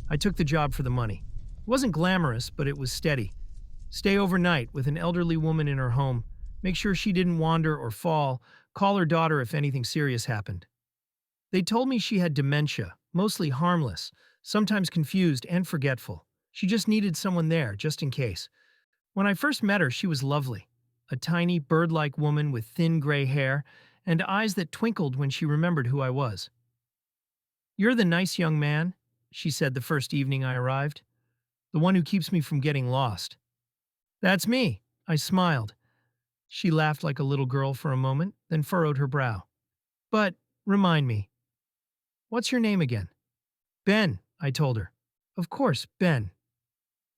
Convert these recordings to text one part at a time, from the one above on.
I took the job for the money. It wasn't glamorous, but it was steady. Stay overnight with an elderly woman in her home, make sure she didn't wander or fall, call her daughter if anything serious happened. They told me she had dementia, mostly harmless, sometimes confused and forgetful. She just needed someone there, just in case. When I first met her, she was lovely. A tiny, bird-like woman with thin gray hair and eyes that twinkled when she remembered who I was. "You're the nice young man," she said the first evening I arrived. "The one who keeps me from getting lost." "That's me," I smiled. She laughed like a little girl for a moment, then furrowed her brow. "But, remind me, what's your name again?" "Ben," I told her. "Of course, Ben."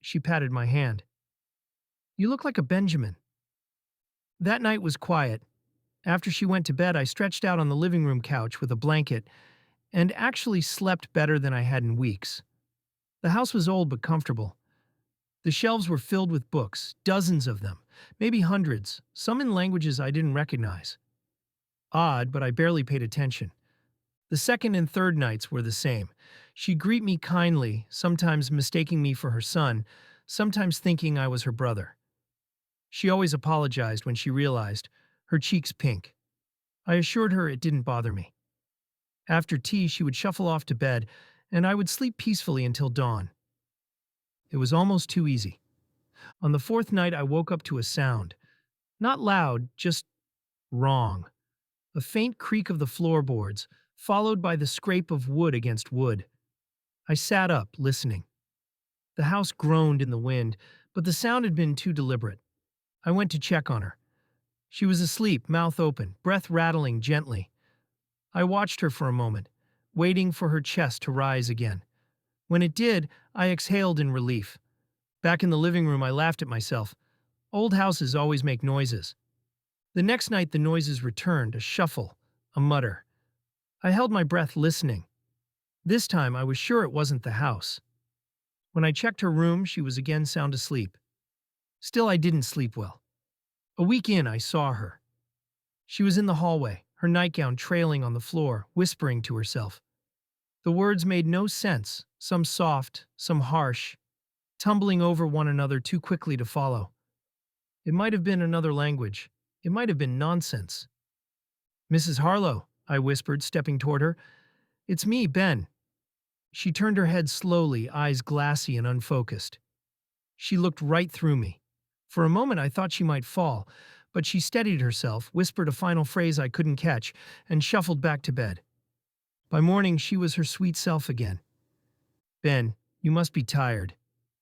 She patted my hand. "You look like a Benjamin." That night was quiet. After she went to bed, I stretched out on the living room couch with a blanket and actually slept better than I had in weeks. The house was old but comfortable. The shelves were filled with books, dozens of them, maybe hundreds, some in languages I didn't recognize. Odd, but I barely paid attention. The second and third nights were the same. She'd greet me kindly, sometimes mistaking me for her son, sometimes thinking I was her brother. She always apologized when she realized, her cheeks pink. I assured her it didn't bother me. After tea, she would shuffle off to bed, and I would sleep peacefully until dawn. It was almost too easy. On the fourth night, I woke up to a sound. Not loud, just wrong. A faint creak of the floorboards, followed by the scrape of wood against wood. I sat up, listening. The house groaned in the wind, but the sound had been too deliberate. I went to check on her. She was asleep, mouth open, breath rattling gently. I watched her for a moment, waiting for her chest to rise again. When it did, I exhaled in relief. Back in the living room, I laughed at myself. Old houses always make noises. The next night, the noises returned, a shuffle, a mutter. I held my breath listening. This time, I was sure it wasn't the house. When I checked her room, she was again sound asleep. Still, I didn't sleep well. A week in, I saw her. She was in the hallway, her nightgown trailing on the floor, whispering to herself. The words made no sense, some soft, some harsh, tumbling over one another too quickly to follow. It might have been another language. It might have been nonsense. "Mrs. Harlow," I whispered, stepping toward her. "It's me, Ben." She turned her head slowly, eyes glassy and unfocused. She looked right through me. For a moment I thought she might fall, but she steadied herself, whispered a final phrase I couldn't catch, and shuffled back to bed. By morning, she was her sweet self again. "Ben, you must be tired,"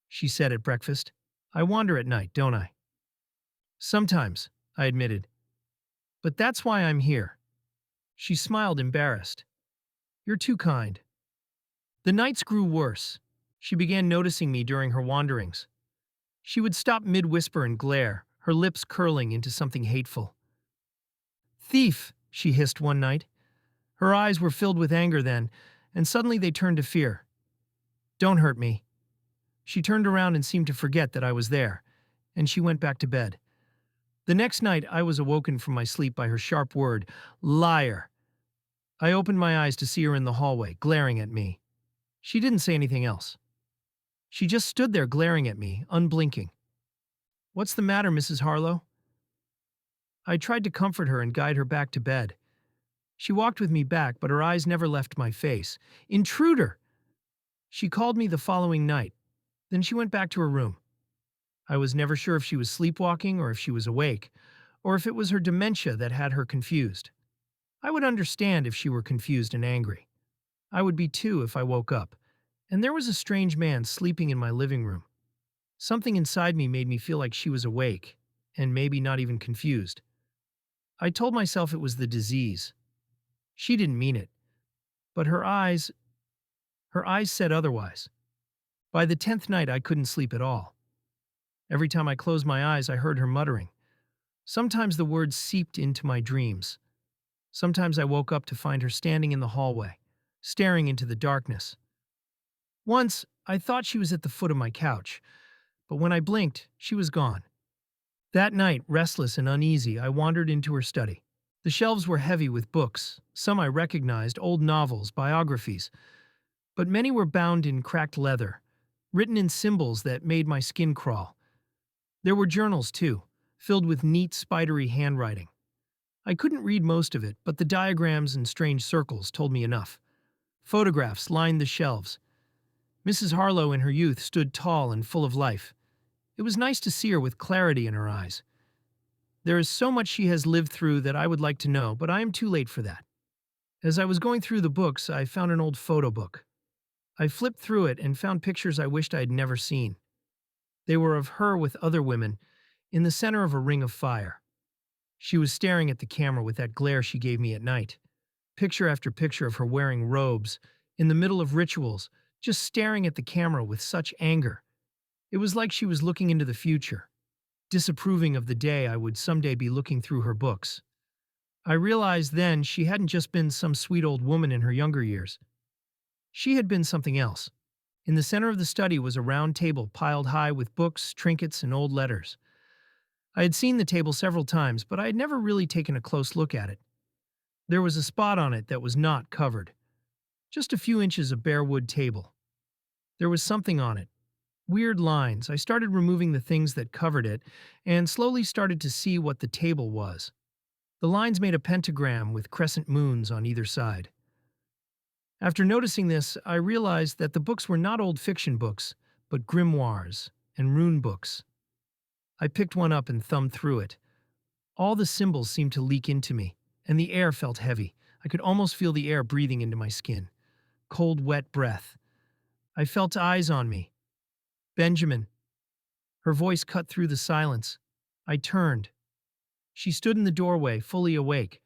she said at breakfast. "I wander at night, don't I?" "Sometimes," I admitted. "But that's why I'm here." She smiled, embarrassed. "You're too kind." The nights grew worse. She began noticing me during her wanderings. She would stop mid-whisper and glare, her lips curling into something hateful. "Thief!" she hissed one night. Her eyes were filled with anger then, and suddenly they turned to fear. "Don't hurt me." She turned around and seemed to forget that I was there, and she went back to bed. The next night, I was awoken from my sleep by her sharp word, "Liar!" I opened my eyes to see her in the hallway, glaring at me. She didn't say anything else. She just stood there glaring at me, unblinking. "What's the matter, Mrs. Harlow?" I tried to comfort her and guide her back to bed. She walked with me back, but her eyes never left my face. "Intruder!" She called me the following night. Then she went back to her room. I was never sure if she was sleepwalking or if she was awake, or if it was her dementia that had her confused. I would understand if she were confused and angry. I would be too if I woke up. And there was a strange man sleeping in my living room. Something inside me made me feel like she was awake, and maybe not even confused. I told myself it was the disease. She didn't mean it. But her eyes said otherwise. By the 10th night, I couldn't sleep at all. Every time I closed my eyes, I heard her muttering. Sometimes the words seeped into my dreams. Sometimes I woke up to find her standing in the hallway, staring into the darkness. Once, I thought she was at the foot of my couch, but when I blinked, she was gone. That night, restless and uneasy, I wandered into her study. The shelves were heavy with books, some I recognized, old novels, biographies. but many were bound in cracked leather, written in symbols that made my skin crawl. There were journals, too, filled with neat, spidery handwriting. I couldn't read most of it, but the diagrams and strange circles told me enough. Photographs lined the shelves. Mrs. Harlow in her youth stood tall and full of life. It was nice to see her with clarity in her eyes. There is so much she has lived through that I would like to know, but I am too late for that. As I was going through the books, I found an old photo book. I flipped through it and found pictures I wished I had never seen. They were of her with other women, in the center of a ring of fire. She was staring at the camera with that glare she gave me at night. Picture after picture of her wearing robes, in the middle of rituals, just staring at the camera with such anger. It was like she was looking into the future, disapproving of the day I would someday be looking through her books. I realized then she hadn't just been some sweet old woman in her younger years. She had been something else. In the center of the study was a round table piled high with books, trinkets, and old letters. I had seen the table several times, but I had never really taken a close look at it. There was a spot on it that was not covered. Just a few inches of bare wood table. There was something on it. Weird lines. I started removing the things that covered it and slowly started to see what the table was. The lines made a pentagram with crescent moons on either side. After noticing this, I realized that the books were not old fiction books, but grimoires and rune books. I picked one up and thumbed through it. All the symbols seemed to leak into me, and the air felt heavy. I could almost feel the air breathing into my skin. Cold, wet breath. I felt eyes on me. Benjamin. Her voice cut through the silence. I turned. She stood in the doorway, fully awake.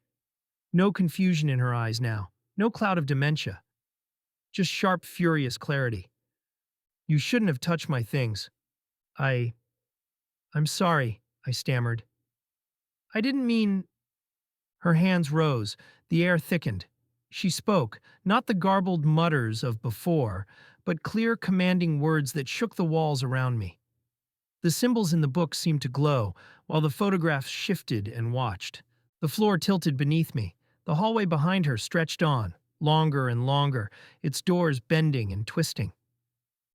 No confusion in her eyes now. No cloud of dementia. Just sharp, furious clarity. You shouldn't have touched my things. I'm sorry, I stammered. I didn't mean... Her hands rose. The air thickened. She spoke, not the garbled mutters of before, but clear, commanding words that shook the walls around me. The symbols in the book seemed to glow, while the photographs shifted and watched. The floor tilted beneath me. The hallway behind her stretched on, longer and longer, its doors bending and twisting.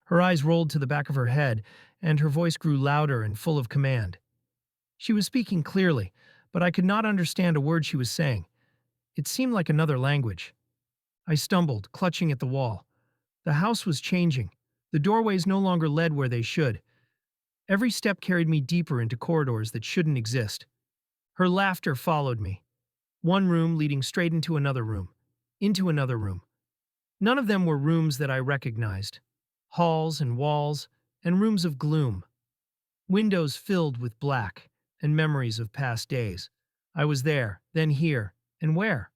Her eyes rolled to the back of her head, and her voice grew louder and full of command. She was speaking clearly, but I could not understand a word she was saying. It seemed like another language. I stumbled, clutching at the wall. The house was changing. The doorways no longer led where they should. Every step carried me deeper into corridors that shouldn't exist. Her laughter followed me. One room leading straight into another room. Into another room. None of them were rooms that I recognized. Halls and walls, and rooms of gloom. Windows filled with black, and memories of past days. I was there, then here, and where?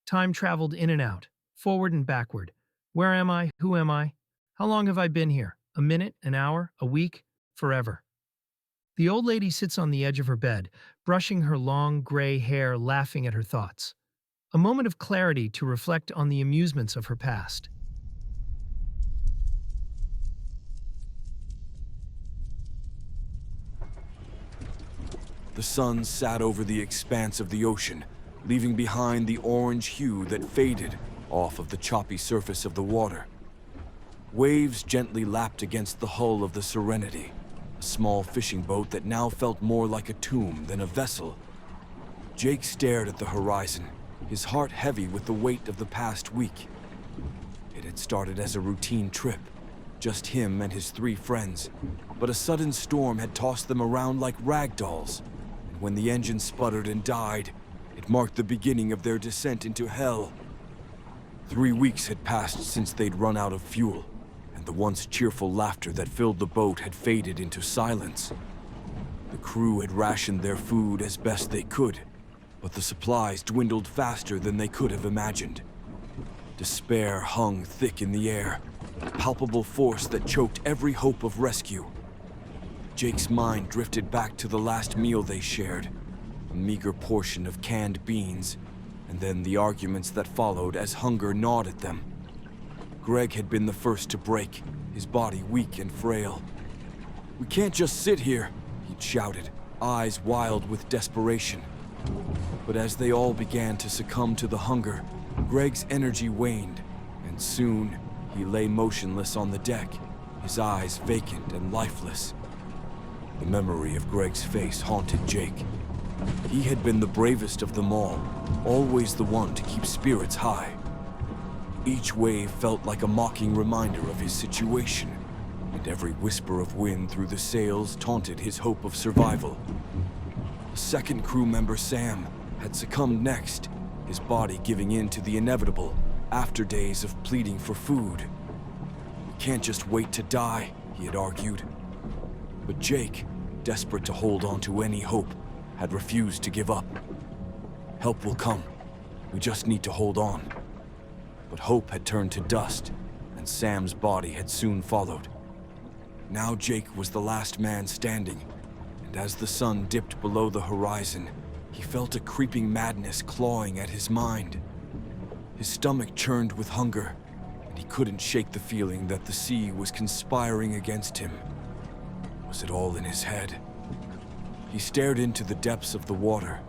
Time traveled in and out, forward and backward. Where am I? Who am I? How long have I been here? A minute? An hour? A week? Forever. The old lady sits on the edge of her bed, brushing her long gray hair, laughing at her thoughts. A moment of clarity to reflect on the amusements of her past. The sun sat over the expanse of the ocean, leaving behind the orange hue that faded off of the choppy surface of the water. Waves gently lapped against the hull of the Serenity, a small fishing boat that now felt more like a tomb than a vessel. Jake stared at the horizon, his heart heavy with the weight of the past week. It had started as a routine trip, just him and his 3 friends, but a sudden storm had tossed them around like rag dolls, and when the engine sputtered and died, it marked the beginning of their descent into hell. 3 weeks had passed since they'd run out of fuel, and the once cheerful laughter that filled the boat had faded into silence. The crew had rationed their food as best they could, but the supplies dwindled faster than they could have imagined. Despair hung thick in the air, a palpable force that choked every hope of rescue. Jake's mind drifted back to the last meal they shared, a meager portion of canned beans, and then the arguments that followed as hunger gnawed at them. Greg had been the first to break, his body weak and frail. "We can't just sit here," he'd shouted, eyes wild with desperation. But as they all began to succumb to the hunger, Greg's energy waned, and soon He lay motionless on the deck, his eyes vacant and lifeless. The memory of Greg's face haunted Jake. He had been the bravest of them all, always the one to keep spirits high. Each wave felt like a mocking reminder of his situation, and every whisper of wind through the sails taunted his hope of survival. The second crew member, Sam, had succumbed next, his body giving in to the inevitable after days of pleading for food. "We can't just wait to die," he had argued. But Jake, desperate to hold on to any hope, had refused to give up. "Help will come. We just need to hold on." But hope had turned to dust, and Sam's body had soon followed. Now Jake was the last man standing, and as the sun dipped below the horizon, he felt a creeping madness clawing at his mind. His stomach churned with hunger, and he couldn't shake the feeling that the sea was conspiring against him. Was it all in his head? He stared into the depths of the water,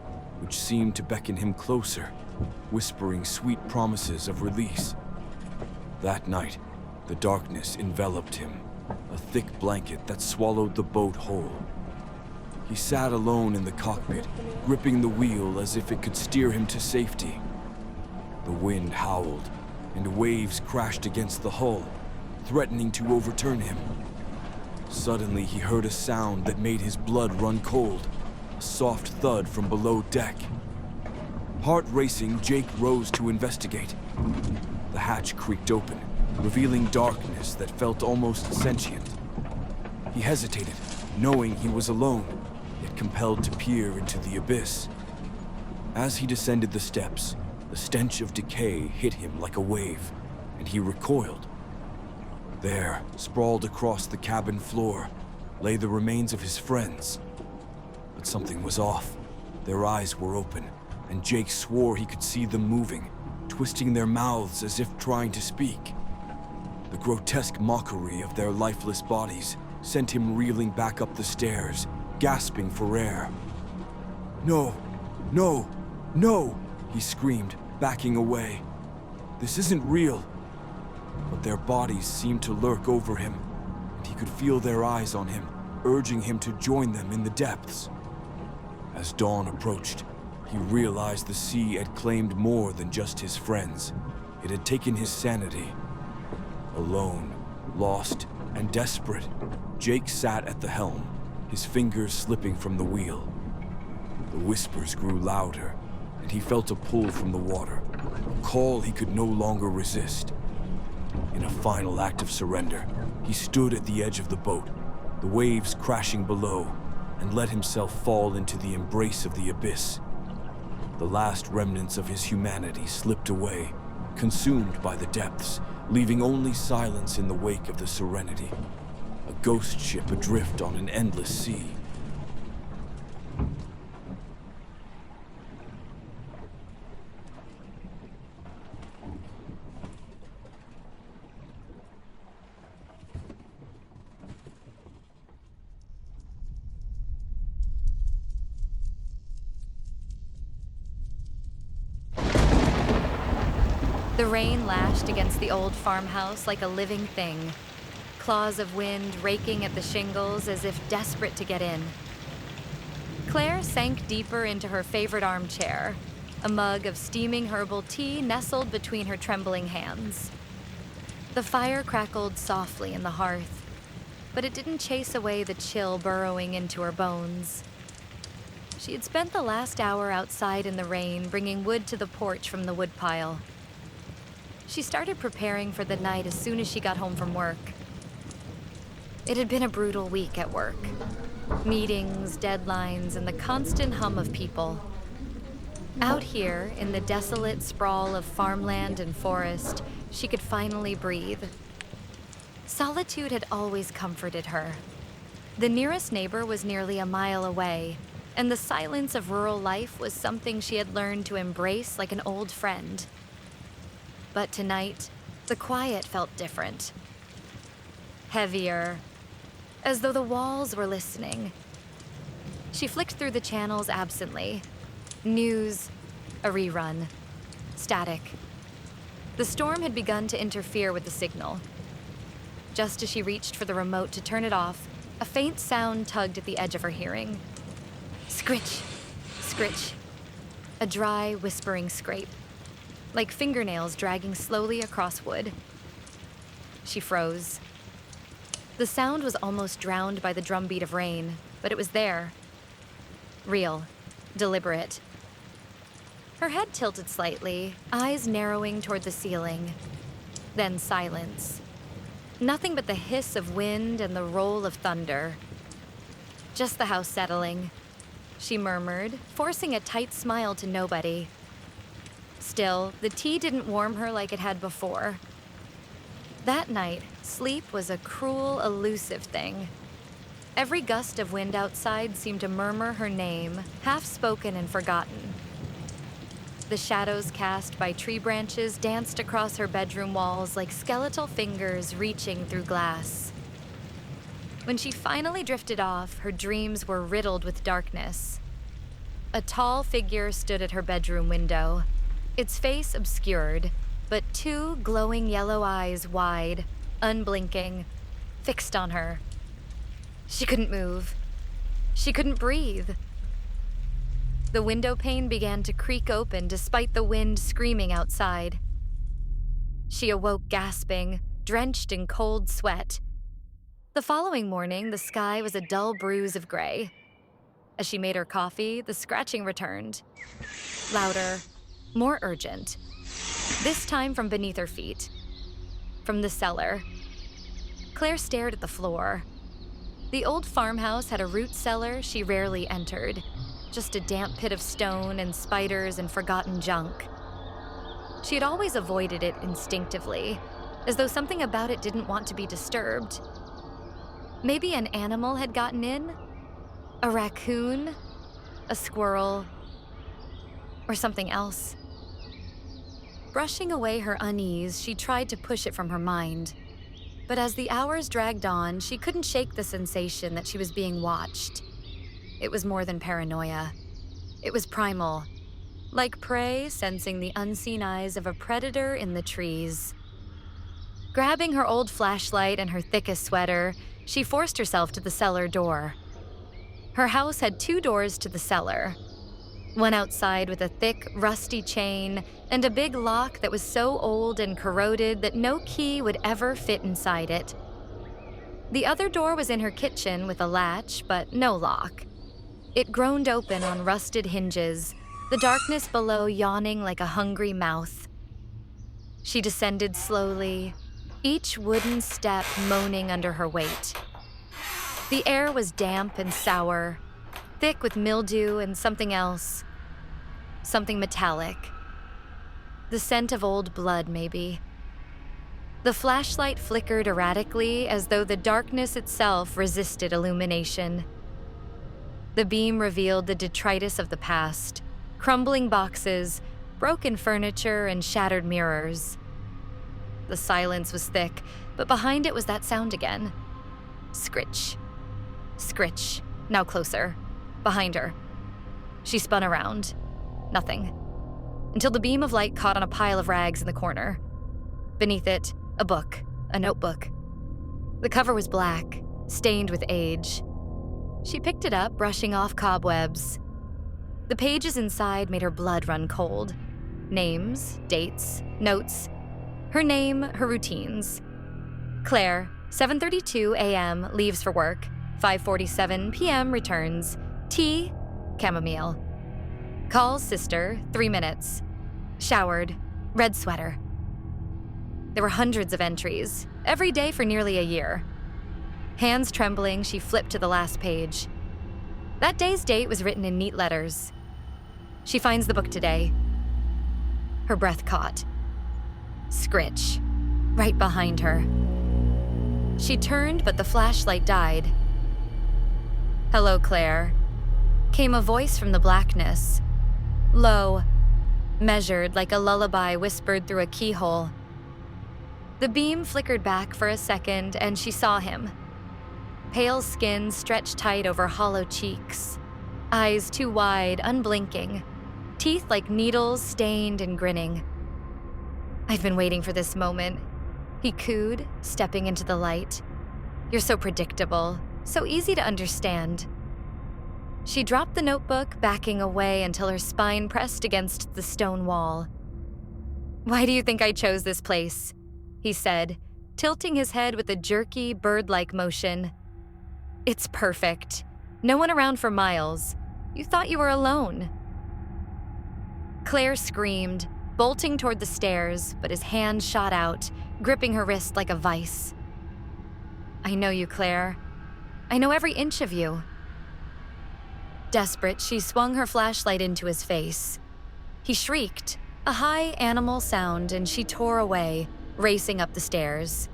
which seemed to beckon him closer, whispering sweet promises of release. That night, the darkness enveloped him, a thick blanket that swallowed the boat whole. He sat alone in the cockpit, gripping the wheel as if it could steer him to safety. The wind howled, and waves crashed against the hull, threatening to overturn him. Suddenly, he heard a sound that made his blood run cold, a soft thud from below deck. Heart racing, Jake rose to investigate. The hatch creaked open, revealing darkness that felt almost sentient. He hesitated, knowing he was alone, yet compelled to peer into the abyss. As he descended the steps, the stench of decay hit him like a wave, and he recoiled. There, sprawled across the cabin floor, lay the remains of his friends. But something was off. Their eyes were open, and Jake swore he could see them moving, twisting their mouths as if trying to speak. The grotesque mockery of their lifeless bodies sent him reeling back up the stairs, gasping for air. "No, no, no!" he screamed, backing away. "This isn't real." But their bodies seemed to lurk over him, and he could feel their eyes on him, urging him to join them in the depths. As dawn approached, he realized the sea had claimed more than just his friends. It had taken his sanity. Alone, lost, and desperate, Jake sat at the helm, his fingers slipping from the wheel. The whispers grew louder, and he felt a pull from the water, a call he could no longer resist. In a final act of surrender, he stood at the edge of the boat, the waves crashing below, and let himself fall into the embrace of the abyss. The last remnants of his humanity slipped away, consumed by the depths, leaving only silence in the wake of the Serenity, a ghost ship adrift on an endless sea. The rain lashed against the old farmhouse like a living thing, claws of wind raking at the shingles as if desperate to get in. Claire sank deeper into her favorite armchair, a mug of steaming herbal tea nestled between her trembling hands. The fire crackled softly in the hearth, but it didn't chase away the chill burrowing into her bones. She had spent the last hour outside in the rain, bringing wood to the porch from the woodpile. She started preparing for the night as soon as she got home from work. It had been a brutal week at work. Meetings, deadlines, and the constant hum of people. Out here, in the desolate sprawl of farmland and forest, she could finally breathe. Solitude had always comforted her. The nearest neighbor was nearly a mile away, and the silence of rural life was something she had learned to embrace like an old friend. But tonight, the quiet felt different. Heavier, as though the walls were listening. She flicked through the channels absently. News, a rerun, static. The storm had begun to interfere with the signal. Just as she reached for the remote to turn it off, a faint sound tugged at the edge of her hearing. Scritch, scritch. A dry, whispering scrape, like fingernails dragging slowly across wood. She froze. The sound was almost drowned by the drumbeat of rain, but it was there. Real, deliberate. Her head tilted slightly, eyes narrowing toward the ceiling. Then silence. Nothing but the hiss of wind and the roll of thunder. Just the house settling, she murmured, forcing a tight smile to nobody. Still, the tea didn't warm her like it had before. That night, sleep was a cruel, elusive thing. Every gust of wind outside seemed to murmur her name, half-spoken and forgotten. The shadows cast by tree branches danced across her bedroom walls like skeletal fingers reaching through glass. When she finally drifted off, her dreams were riddled with darkness. A tall figure stood at her bedroom window, its face obscured, but two glowing yellow eyes wide, unblinking, fixed on her. She couldn't move. She couldn't breathe. The window pane began to creak open despite the wind screaming outside. She awoke gasping, drenched in cold sweat. The following morning, the sky was a dull bruise of gray. As she made her coffee, the scratching returned. Louder, more urgent. This time from beneath her feet. From the cellar. Claire stared at the floor. The old farmhouse had a root cellar she rarely entered. Just a damp pit of stone and spiders and forgotten junk. She had always avoided it instinctively, as though something about it didn't want to be disturbed. Maybe an animal had gotten in? A raccoon? A squirrel? Or something else? Brushing away her unease, she tried to push it from her mind. But as the hours dragged on, she couldn't shake the sensation that she was being watched. It was more than paranoia. It was primal, like prey sensing the unseen eyes of a predator in the trees. Grabbing her old flashlight and her thickest sweater, she forced herself to the cellar door. Her house had two doors to the cellar. One outside with a thick, rusty chain and a big lock that was so old and corroded that no key would ever fit inside it. The other door was in her kitchen with a latch, but no lock. It groaned open on rusted hinges, the darkness below yawning like a hungry mouth. She descended slowly, each wooden step moaning under her weight. The air was damp and sour, thick with mildew and something else. Something metallic. The scent of old blood, maybe. The flashlight flickered erratically as though the darkness itself resisted illumination. The beam revealed the detritus of the past, crumbling boxes, broken furniture, and shattered mirrors. The silence was thick, but behind it was that sound again. Scritch. Scritch. Now closer. Behind her. She spun around. Nothing. Until the beam of light caught on a pile of rags in the corner. Beneath it, a book, a notebook. The cover was black, stained with age. She picked it up, brushing off cobwebs. The pages inside made her blood run cold. Names, dates, notes. Her name, her routines. Claire, 7:32 a.m., leaves for work. 5:47 p.m., returns. Tea, chamomile. Calls sister, 3 minutes. Showered, red sweater. There were hundreds of entries, every day for nearly a year. Hands trembling, she flipped to the last page. That day's date was written in neat letters. She finds the book today. Her breath caught. Scritch, right behind her. She turned, but the flashlight died. Hello, Claire. Came a voice from the blackness. Low, measured like a lullaby whispered through a keyhole. The beam flickered back for a second, and she saw him. Pale skin stretched tight over hollow cheeks. Eyes too wide, unblinking. Teeth like needles, stained and grinning. I've been waiting for this moment, he cooed, stepping into the light. You're so predictable, so easy to understand. She dropped the notebook, backing away until her spine pressed against the stone wall. Why do you think I chose this place? He said, tilting his head with a jerky, bird-like motion. It's perfect. No one around for miles. You thought you were alone. Claire screamed, bolting toward the stairs, but his hand shot out, gripping her wrist like a vice. I know you, Claire. I know every inch of you. Desperate, she swung her flashlight into his face. He shrieked, a high animal sound, and she tore away, racing up the stairs.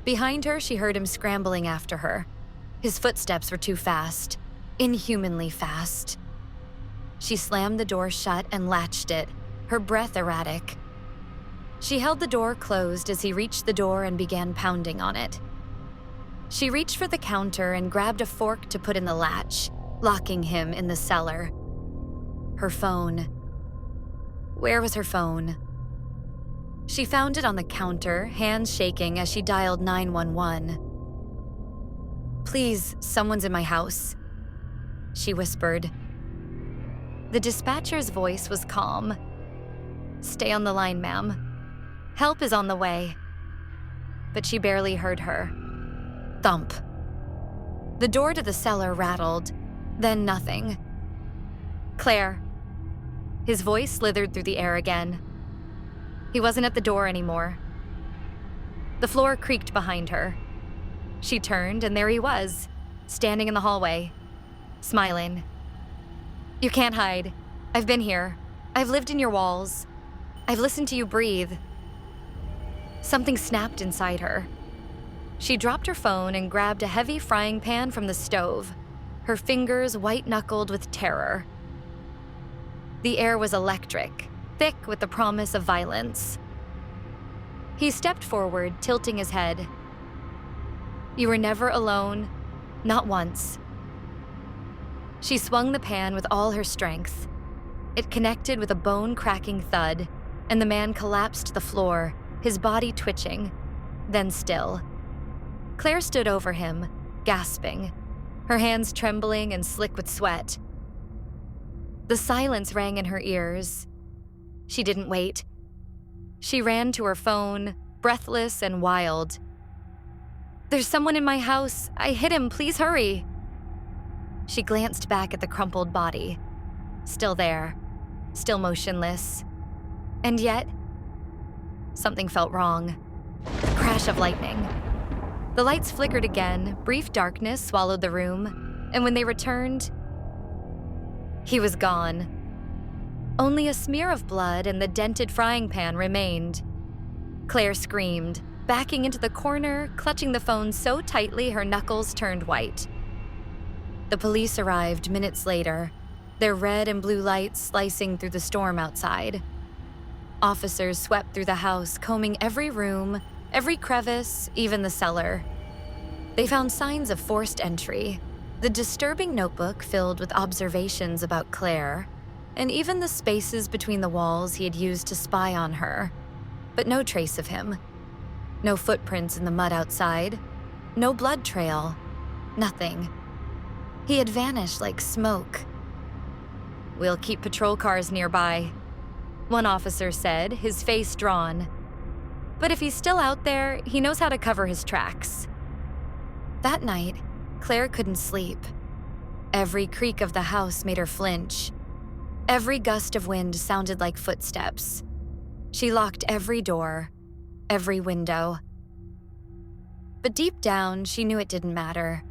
Behind her, she heard him scrambling after her. His footsteps were too fast, inhumanly fast. She slammed the door shut and latched it, her breath erratic. She held the door closed as he reached the door and began pounding on it. She reached for the counter and grabbed a fork to put in the latch, locking him in the cellar. Her phone. Where was her phone? She found it on the counter, hands shaking as she dialed 911. Please, someone's in my house, she whispered. The dispatcher's voice was calm. Stay on the line, ma'am. Help is on the way. But she barely heard her. Thump. The door to the cellar rattled, then nothing. Claire. His voice slithered through the air again. He wasn't at the door anymore. The floor creaked behind her. She turned, and there he was, standing in the hallway, smiling. You can't hide. I've been here. I've lived in your walls. I've listened to you breathe. Something snapped inside her. She dropped her phone and grabbed a heavy frying pan from the stove, her fingers white-knuckled with terror. The air was electric, thick with the promise of violence. He stepped forward, tilting his head. You were never alone, not once. She swung the pan with all her strength. It connected with a bone-cracking thud, and the man collapsed to the floor, his body twitching, then still. Claire stood over him, gasping, her hands trembling and slick with sweat. The silence rang in her ears. She didn't wait. She ran to her phone, breathless and wild. There's someone in my house. I hit him. Please hurry. She glanced back at the crumpled body. Still there, still motionless. And yet, something felt wrong. A crash of lightning. The lights flickered again, brief darkness swallowed the room, and when they returned, he was gone. Only a smear of blood and the dented frying pan remained. Claire screamed, backing into the corner, clutching the phone so tightly her knuckles turned white. The police arrived minutes later, their red and blue lights slicing through the storm outside. Officers swept through the house, combing every room, every crevice, even the cellar. They found signs of forced entry, the disturbing notebook filled with observations about Claire, and even the spaces between the walls he had used to spy on her. But no trace of him. No footprints in the mud outside. No blood trail. Nothing. He had vanished like smoke. We'll keep patrol cars nearby, one officer said, his face drawn. But if he's still out there, he knows how to cover his tracks. That night, Claire couldn't sleep. Every creak of the house made her flinch. Every gust of wind sounded like footsteps. She locked every door, every window. But deep down, she knew it didn't matter,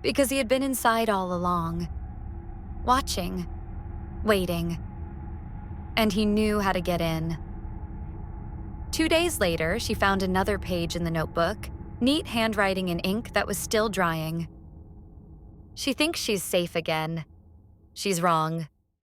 because he had been inside all along, watching, waiting, and he knew how to get in. 2 days later, she found another page in the notebook, neat handwriting in ink that was still drying. She thinks she's safe again. She's wrong.